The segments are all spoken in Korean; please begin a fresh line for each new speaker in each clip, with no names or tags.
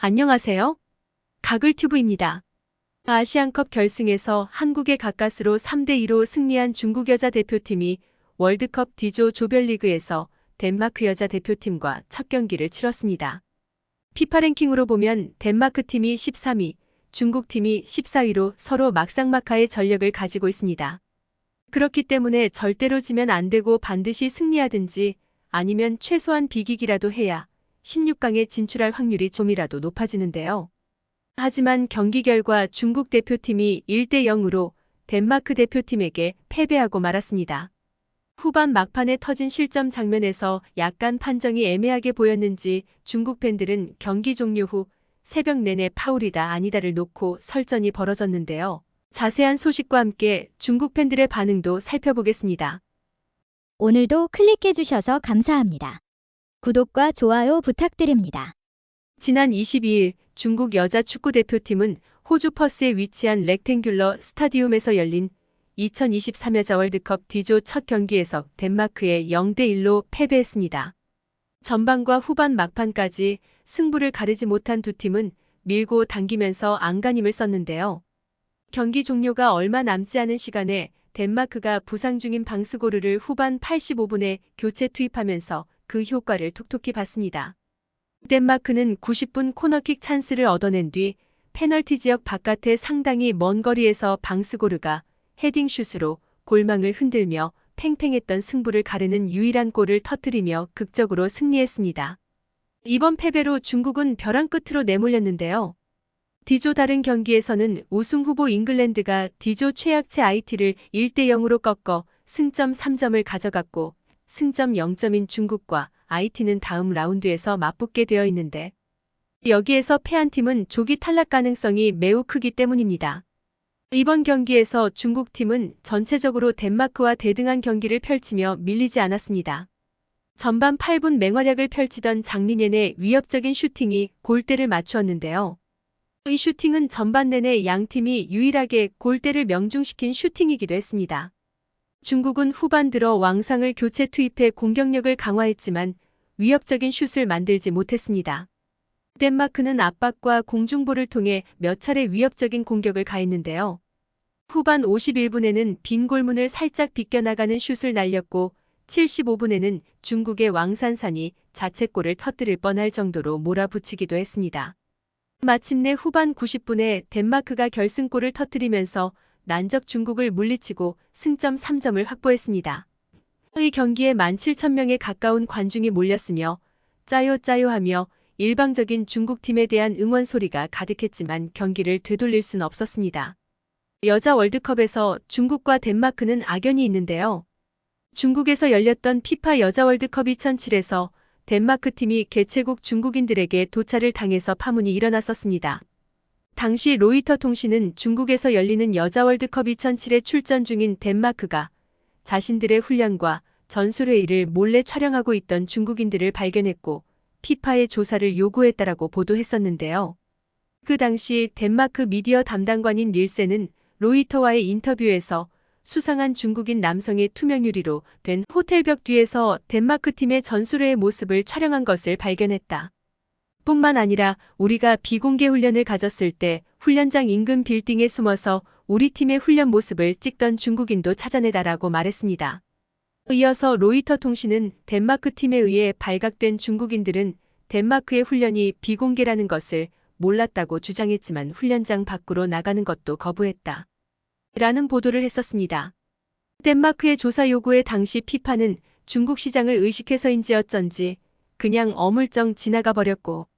안녕하세요. 가글튜브입니다. 아시안컵 결승에서 한국의 가까스로 3대2로 승리한 중국 여자 대표팀이 월드컵 D조 조별리그에서 덴마크 여자 대표팀과 첫 경기를 치렀습니다. 피파 랭킹으로 보면 덴마크 팀이 13위, 중국 팀이 14위로 서로 막상막하의 전력을 가지고 있습니다. 그렇기 때문에 절대로 지면 안 되고 반드시 승리하든지 아니면 최소한 비기기라도 해야 16강에 진출할 확률이 좀이라도 높아지는데요. 하지만 경기 결과 중국 대표팀이 1대0으로 덴마크 대표팀에게 패배하고 말았습니다. 후반 막판에 터진 실점 장면에서 약간 판정이 애매하게 보였는지 중국 팬들은 경기 종료 후 새벽 내내 파울이다 아니다를 놓고 설전이 벌어졌는데요. 자세한 소식과 함께 중국 팬들의 반응도 살펴보겠습니다.
오늘도 클릭해주셔서 감사합니다. 구독과 좋아요 부탁드립니다.
지난 22일 중국 여자 축구대표팀은 호주 퍼스에 위치한 렉탱귤러 스타디움에서 열린 2023 여자 월드컵 D조 첫 경기에서 덴마크에 0대1로 패배했습니다. 전반과 후반 막판까지 승부를 가리지 못한 두 팀은 밀고 당기면서 안간힘을 썼는데요. 경기 종료가 얼마 남지 않은 시간에 덴마크가 부상 중인 방스고르를 후반 85분에 교체 투입하면서 그 효과를 톡톡히 봤습니다. 덴마크는 90분 코너킥 찬스를 얻어낸 뒤 페널티 지역 바깥의 상당히 먼 거리에서 방스고르가 헤딩슛으로 골망을 흔들며 팽팽했던 승부를 가르는 유일한 골을 터뜨리며 극적으로 승리했습니다. 이번 패배로 중국은 벼랑 끝으로 내몰렸는데요. D조 다른 경기에서는 우승 후보 잉글랜드가 D조 최약체 IT를 1대0으로 꺾어 승점 3점을 가져갔고 승점 0점인 중국과 IT는 다음 라운드에서 맞붙게 되어 있는데 여기에서 패한 팀은 조기 탈락 가능성이 매우 크기 때문입니다. 이번 경기에서 중국팀은 전체적으로 덴마크와 대등한 경기를 펼치며 밀리지 않았습니다. 전반 8분 맹활약을 펼치던 장리넨의 위협적인 슈팅이 골대를 맞추었는데요. 이 슈팅은 전반 내내 양팀이 유일하게 골대를 명중시킨 슈팅이기도 했습니다. 중국은 후반 들어 왕상을 교체 투입해 공격력을 강화했지만 위협적인 슛을 만들지 못했습니다. 덴마크는 압박과 공중볼을 통해 몇 차례 위협적인 공격을 가했는데요. 후반 51분에는 빈 골문을 살짝 비껴나가는 슛을 날렸고 75분에는 중국의 왕산산이 자책골을 터뜨릴 뻔할 정도로 몰아붙이기도 했습니다. 마침내 후반 90분에 덴마크가 결승골을 터뜨리면서 난적 중국을 물리치고 승점 3점을 확보했습니다. 이 경기에 17,000명에 가까운 관중이 몰렸으며 짜요 짜요 하며 일방적인 중국팀에 대한 응원 소리가 가득했지만 경기를 되돌릴 순 없었습니다. 여자 월드컵에서 중국과 덴마크는 악연이 있는데요. 중국에서 열렸던 피파 여자 월드컵 2007에서 덴마크 팀이 개최국 중국인들에게 도차를 당해서 파문이 일어났었습니다. 당시 로이터 통신은 중국에서 열리는 여자 월드컵 2007에 출전 중인 덴마크가 자신들의 훈련과 전술회의를 몰래 촬영하고 있던 중국인들을 발견했고 피파에 조사를 요구했다라고 보도했었는데요. 그 당시 덴마크 미디어 담당관인 닐센은 로이터와의 인터뷰에서 수상한 중국인 남성의 투명 유리로 된 호텔벽 뒤에서 덴마크 팀의 전술회의 모습을 촬영한 것을 발견했다. 뿐만 아니라 우리가 비공개 훈련을 가졌을 때 훈련장 인근 빌딩에 숨어서 우리 팀의 훈련 모습을 찍던 중국인도 찾아내다라고 말했습니다. 이어서 로이터 통신은 덴마크 팀에 의해 발각된 중국인들은 덴마크의 훈련이 비공개라는 것을 몰랐다고 주장했지만 훈련장 밖으로 나가는 것도 거부했다. 라는 보도를 했었습니다. 덴마크의 조사 요구에 당시 피파는 중국 시장을 의식해서인지 어쩐지 그냥 어물쩡 지나가 버렸고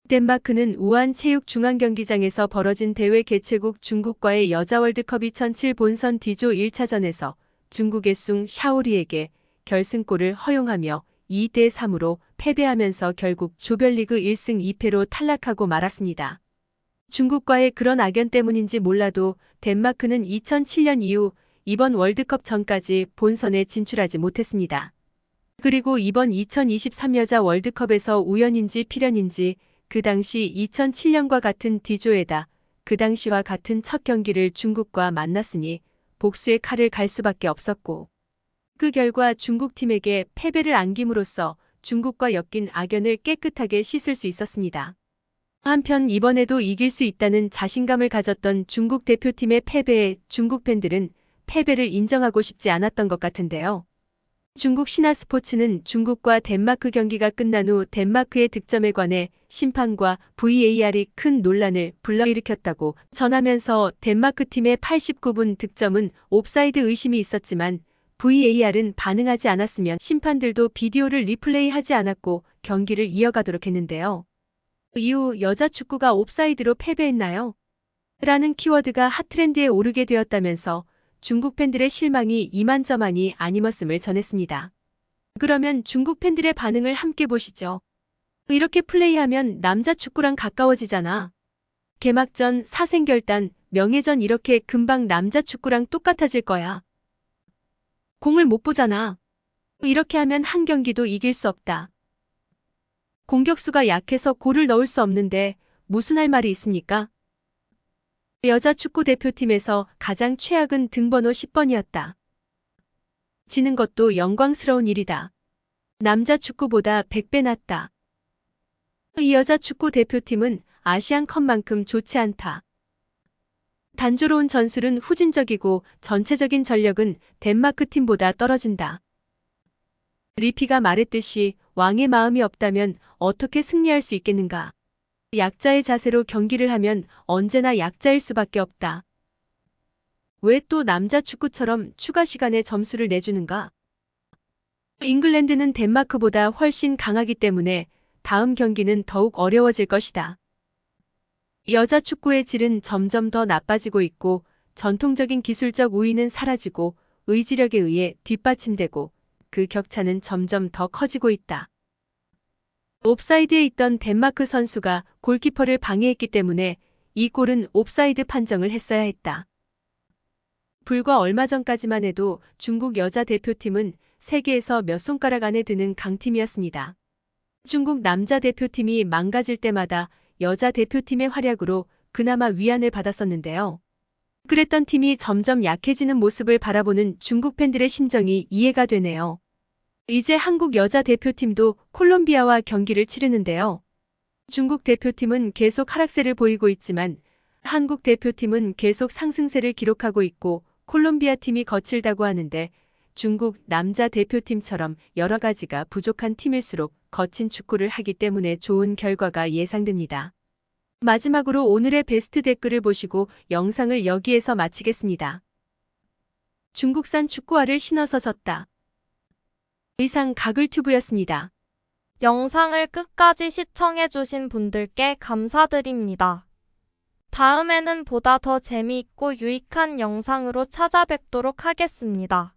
덴마크는 우한 체육중앙경기장에서 벌어진 대회 개최국 중국과의 여자 월드컵 2007 본선 D조 1차전에서 중국의 숭 샤오리에게 결승골을 허용하며 2대3으로 패배하면서 결국 조별리그 1승 2패로 탈락하고 말았습니다. 중국과의 그런 악연 때문인지 몰라도 덴마크는 2007년 이후 이번 월드컵 전까지 본선에 진출하지 못했습니다. 그리고 이번 2023 여자 월드컵에서 우연인지 필연인지 그 당시 2007년과 같은 D조에다 그 당시와 같은 첫 경기를 중국과 만났으니 복수의 칼을 갈 수밖에 없었고 그 결과 중국팀에게 패배를 안김으로써 중국과 엮인 악연을 깨끗하게 씻을 수 있었습니다. 한편 이번에도 이길 수 있다는 자신감을 가졌던 중국 대표팀의 패배에 중국 팬들은 패배를 인정하고 싶지 않았던 것 같은데요. 중국 신화스포츠는 중국과 덴마크 경기가 끝난 후 덴마크의 득점에 관해 심판과 VAR이 큰 논란을 불러일으켰다고 전하면서 덴마크 팀의 89분 득점은 옵사이드 의심이 있었지만 VAR은 반응하지 않았으면 심판들도 비디오를 리플레이하지 않았고 경기를 이어가도록 했는데요. 이후 여자 축구가 옵사이드로 패배했나요? 라는 키워드가 핫트렌드에 오르게 되었다면서 중국 팬들의 실망이 이만저만이 아니었음을 전했습니다. 그러면 중국 팬들의 반응을 함께 보시죠. 이렇게 플레이하면 남자 축구랑 가까워지잖아. 개막전, 사생결단, 명예전 이렇게 금방 남자 축구랑 똑같아질 거야. 공을 못 보잖아. 이렇게 하면 한 경기도 이길 수 없다. 공격수가 약해서 골을 넣을 수 없는데 무슨 할 말이 있습니까? 여자 축구 대표팀에서 가장 최악은 등번호 10번이었다. 지는 것도 영광스러운 일이다. 남자 축구보다 100배 낫다. 이 여자 축구 대표팀은 아시안컵만큼 좋지 않다. 단조로운 전술은 후진적이고 전체적인 전력은 덴마크 팀보다 떨어진다. 리피가 말했듯이 왕의 마음이 없다면 어떻게 승리할 수 있겠는가? 약자의 자세로 경기를 하면 언제나 약자일 수밖에 없다. 왜 또 남자 축구처럼 추가 시간에 점수를 내주는가? 잉글랜드는 덴마크보다 훨씬 강하기 때문에 다음 경기는 더욱 어려워질 것이다. 여자 축구의 질은 점점 더 나빠지고 있고 전통적인 기술적 우위는 사라지고 의지력에 의해 뒷받침되고 그 격차는 점점 더 커지고 있다. 옵사이드에 있던 덴마크 선수가 골키퍼를 방해했기 때문에 이 골은 옵사이드 판정을 했어야 했다. 불과 얼마 전까지만 해도 중국 여자 대표팀은 세계에서 몇 손가락 안에 드는 강팀이었습니다. 중국 남자 대표팀이 망가질 때마다 여자 대표팀의 활약으로 그나마 위안을 받았었는데요. 그랬던 팀이 점점 약해지는 모습을 바라보는 중국 팬들의 심정이 이해가 되네요. 이제 한국 여자 대표팀도 콜롬비아와 경기를 치르는데요. 중국 대표팀은 계속 하락세를 보이고 있지만 한국 대표팀은 계속 상승세를 기록하고 있고 콜롬비아 팀이 거칠다고 하는데 중국 남자 대표팀처럼 여러 가지가 부족한 팀일수록 거친 축구를 하기 때문에 좋은 결과가 예상됩니다. 마지막으로 오늘의 베스트 댓글을 보시고 영상을 여기에서 마치겠습니다. 중국산 축구화를 신어서 졌다. 이상 가글튜브였습니다.
영상을 끝까지 시청해주신 분들께 감사드립니다. 다음에는 보다 더 재미있고 유익한 영상으로 찾아뵙도록 하겠습니다.